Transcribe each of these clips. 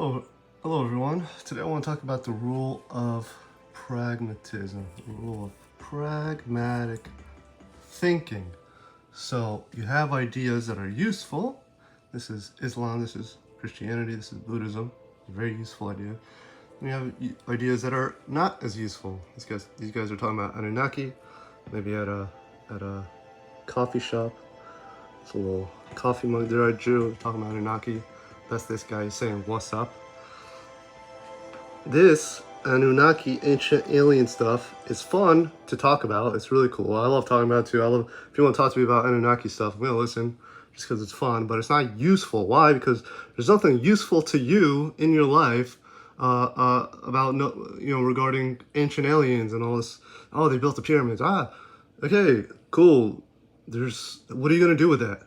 Hello everyone. Today I want to talk about the rule of pragmatism, the rule of pragmatic thinking. So you have ideas that are useful. This is Islam, this is Christianity, this is Buddhism. A very useful idea. And you have ideas that are not as useful. These guys are talking about Anunnaki, maybe at a coffee shop. It's a little coffee mug there. I drew talking about Anunnaki. That's this guy saying what's up. This Anunnaki ancient alien stuff is fun to talk about. It's really cool. I love talking about it too. If you want to talk to me about Anunnaki stuff, I'm gonna listen just because it's fun, but it's not useful. Why? Because there's nothing useful to you in your life about regarding ancient aliens and all this. Oh, they built the pyramids. Okay, cool. What are you gonna do with that?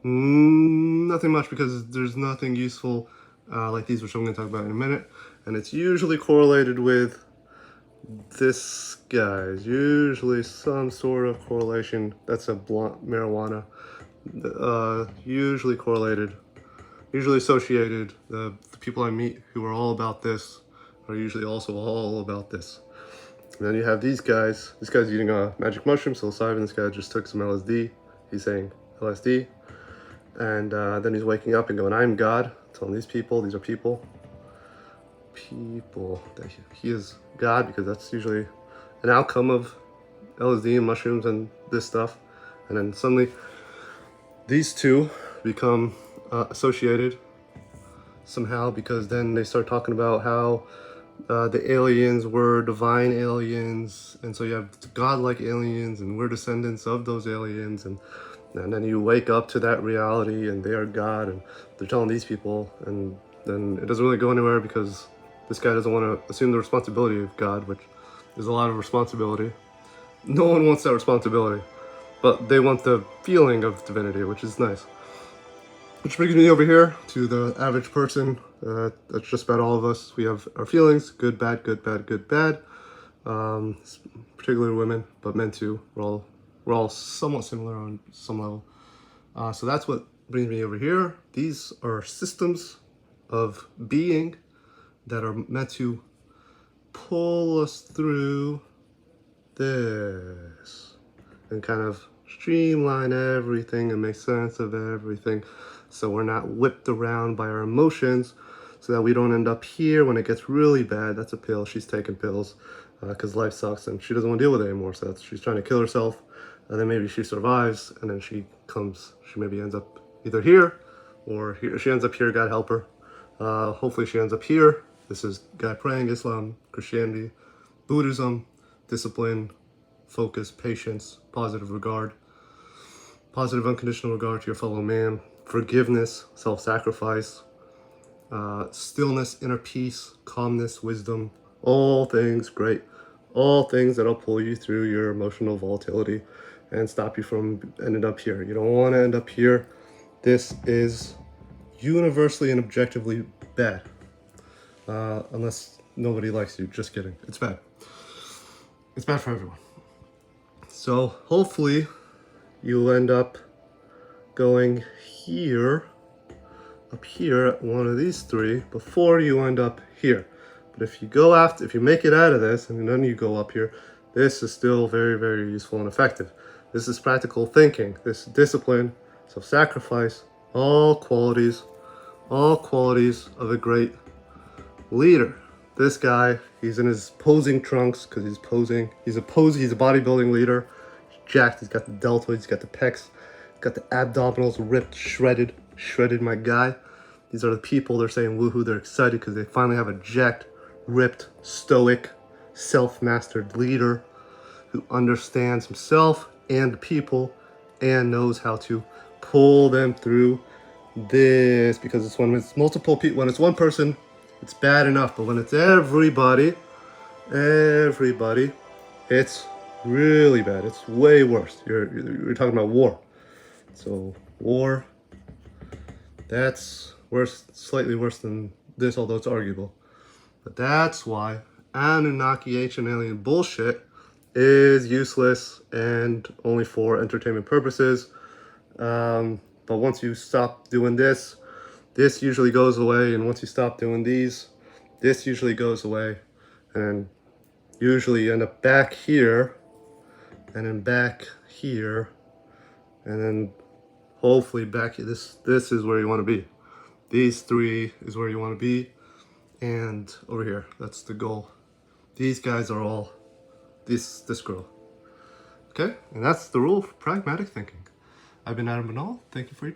Nothing much, because there's nothing useful like these, which I'm going to talk about in a minute. And it's usually correlated with this guy's, usually some sort of correlation. That's a blunt marijuana. Usually correlated, usually associated. The people I meet who are all about this are usually also all about this. And then you have these guys. This guy's eating a magic mushroom, psilocybin. This guy just took some LSD. He's saying LSD. And then he's waking up and going, I'm God. Telling these people, these are people, that he is God, because that's usually an outcome of LSD and mushrooms and this stuff. And then suddenly these two become associated somehow, because then they start talking about how the aliens were divine aliens, and so you have godlike aliens, and we're descendants of those aliens, and then you wake up to that reality, and they are God, and they're telling these people, and then it doesn't really go anywhere, because this guy doesn't want to assume the responsibility of God, which is a lot of responsibility. No one wants that responsibility, but they want the feeling of divinity, which is nice. Which brings me over here to the average person. That's just about all of us. We have our feelings: good, bad, good, bad, good, bad. Particularly women, but men too. We're all somewhat similar on some level. So that's what brings me over here. These are systems of being that are meant to pull us through this and kind of streamline everything and make sense of everything, so we're not whipped around by our emotions, so that we don't end up here when it gets really bad. That's a pill. She's taking pills because life sucks and she doesn't want to deal with it anymore, so she's trying to kill herself. And then maybe she survives, and then she maybe ends up either here or here. She ends up here, God help her. Hopefully she ends up here. This is guy praying: Islam, Christianity, Buddhism, discipline, focus, patience, positive regard, positive unconditional regard to your fellow man, forgiveness, self-sacrifice, stillness, inner peace, calmness, wisdom, all things great. All things that'll pull you through your emotional volatility and stop you from ending up here. You don't want to end up here. This is universally and objectively bad. Unless nobody likes you. Just kidding. It's bad. It's bad for everyone. So hopefully you'll end up going here, up here at one of these three before you end up here. But if you make it out of this and then you go up here, this is still very, very useful and effective. This is practical thinking. This discipline, self-sacrifice, all qualities of a great leader. This guy, he's in his posing trunks because he's posing. He's a bodybuilding leader. He's jacked. He's got the deltoids. He's got the pecs. He's got the abdominals ripped, shredded, my guy. These are the people. They're saying woohoo. They're excited because they finally have a jacked, ripped, stoic, self-mastered leader who understands himself and the people and knows how to pull them through this, because it's when it's multiple people. When it's one person, it's bad enough, but when it's everybody, it's really bad. It's way worse. You're talking about war. So war, that's worse, slightly worse than this, although it's arguable. But that's why Anunnaki ancient alien bullshit is useless and only for entertainment purposes. But once you stop doing this, this usually goes away, and once you stop doing these, this usually goes away, and usually you end up back here, and then back here, and then hopefully back here. This is where you want to be. These three is where you want to be, and over here, that's the goal. These guys are all this girl. Okay, and that's the rule for pragmatic thinking. I've been Adam. Thank you for your